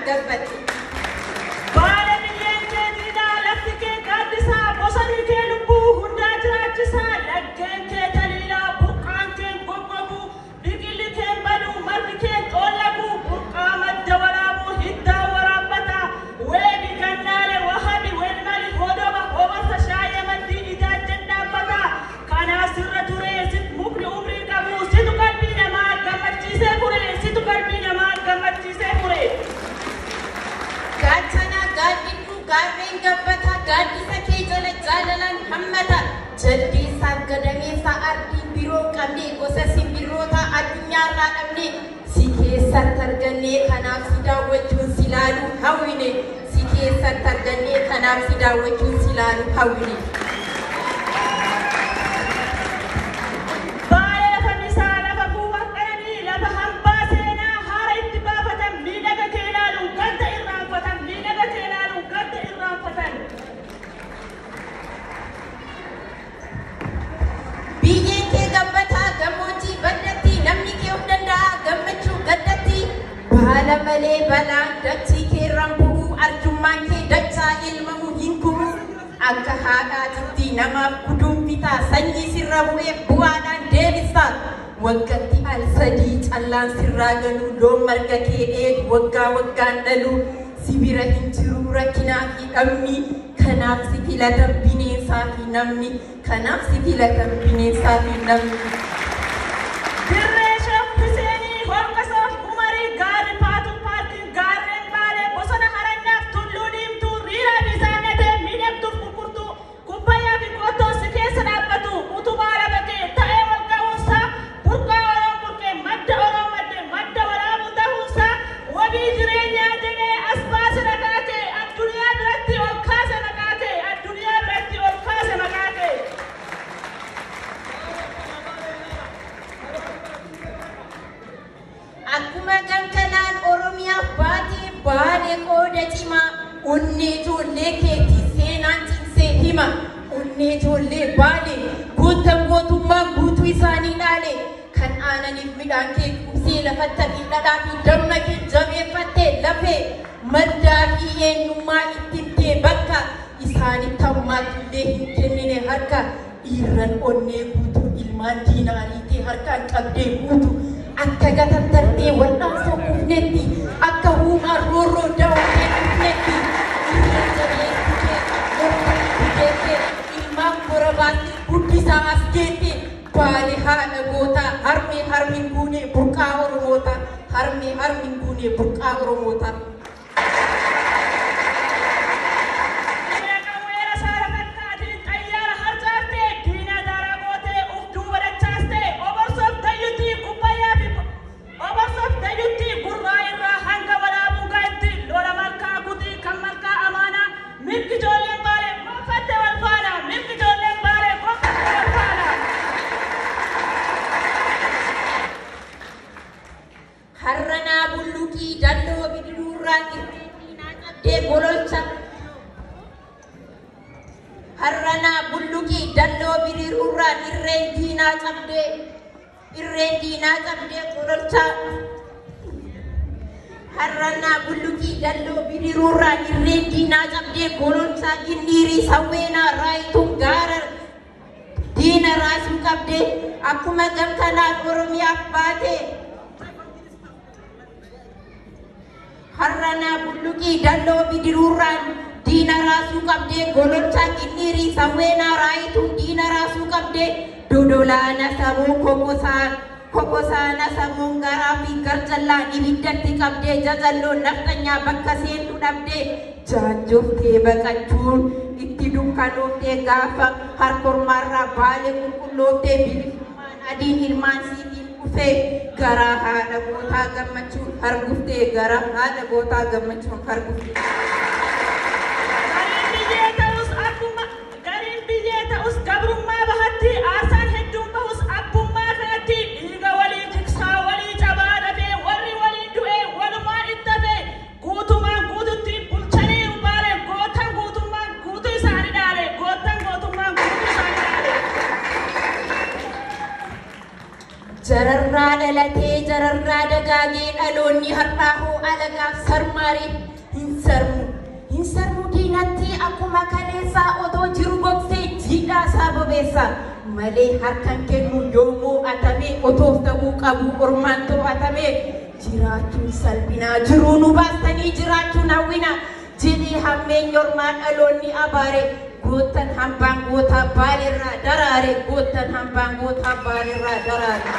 gabbatti. Baala biyyeen kee diidaa lafti kee gaaddisaa bosonni kee lubbuu hundaa jiraachisaa laggeen kee taliilaa buqqaan kee goggoguu biqilli kee baduu margi kee xollaguu burqaa madda waraabuu hiddaa waraabbataa weebi gannaale wahabi welmali hodoba obarsa shaayee maddii ijaajjen dhaabbataa kanaa sirra turee sit mukni umrii qabuu situ qalbii namaa gammachiisee furee situ qalbii namaa gammachiisee furee. Gaachana gaaddidduu gaarreen gabbata gaaddisa kee jala jaalalaan hammata jaldeessaaf gadameessa ardii biroo qabne gosa simbirroota addunyaarraa dhabne si keessatti argannee kanaaf si daawwachuun si laaluu hawwine si keessatti argannee kanaaf si daawwachuun si laaluu hawwine. Baala malee balaan dachii kee rambu'uu arjummaan kee dachaa ilmamuu hin kubu akka haadhaatitti namaaf guduunfitaa sanyii sirra bu'ee bu'aadhaan deebisaa waggatti al sadii callaan sirraa galuu loon marga kee dheedu waggaa waggaan dhaluu si bira hin jiru rakkinaa fi dhabni kanaaf si filatan bineensaa fi namni kanaaf si filatan bineensaa fi namni. Kokosana samuun garaa fi garjallaan ibiddatti qabdee jazalloon naftanyaa bakka seentu dhabdee jaanjoftee baqachuun itti dukkanooftee gaafa harkormaarraa baalee qulqullooftee bilisummaan adiin ilmaan siitiin dhufee garaa haadha gootaa gammachuun harguftee garaa haadha gootaa gammachuun harguftee. Gariin biyyee ta'us gabrummaa bahatti aasaan hedduun bahus abbummaa kanatti dhiiga walii tiksaa walii cabaa dhabee warri walii du'ee walumaan itti hafee guutumaan guututti bulchanii baale gootan guutummaan guutuu isaanii dhaale gootan gootummaan guutuu isaanii dhaale. Jararraa dhalatee jararraa dagaagee dhaloonni har'aahoo alagaaf sarmaaree hin sarmu diinatti akkuma kaleessaa otoo jiru gogsee jiidhaa isaa bobeessa malee harkan kennu yoommoo atamee otoof ta'uu qabu ormaan to'atamee jiraachuun salphinaa jiruu nu baastanii jiraachuun hawwina jedhee hammeen ormaan dhaloonni abaare gootan hambaan gootaa baalirraa daraare gootan hambaan gootaa baalirraa daraare.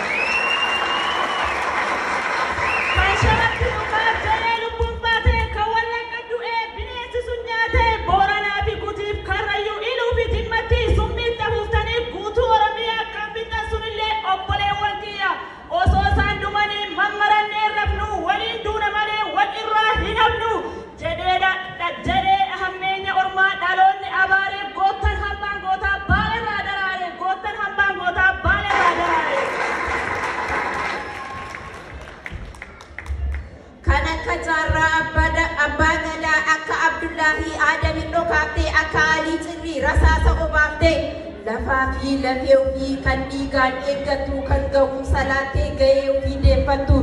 Lafaafi lafee ofii kan dhiigaan eeggatu kan ga'umsa laatee ga'ee ofii deeffattu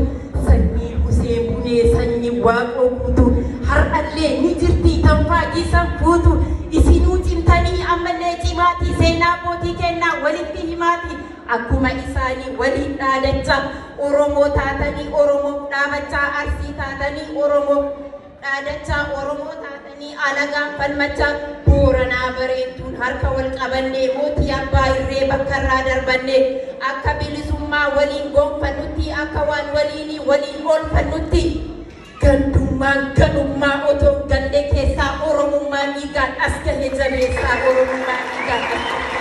sanyii Huseen Bunee sanyii Waaqoo guutu har'allee ni jirti tanfaagii san fuutu isinuu cimtanii ammallee cimaatii seenaa bootii kennaa walitti himaati akkuma isaanii waliin dhaadachaa Oromoo taatanii Oromoof dhaabachaa Arsii taatanii Oromoof dhaadachaa Oromoo taatanii alagaan falmachaa Booranaa bareetuun harka wal qabannee mootii abbaa irree bakkarraa darbannee akka bilisummaa waliin gonfannutti akka waan waliinii waliin oolfannutti gandummaan gadummaa otoo galle keessaa Oromummaa dhiigaan as gahe jabeessaa Oromummaa dhiigaan as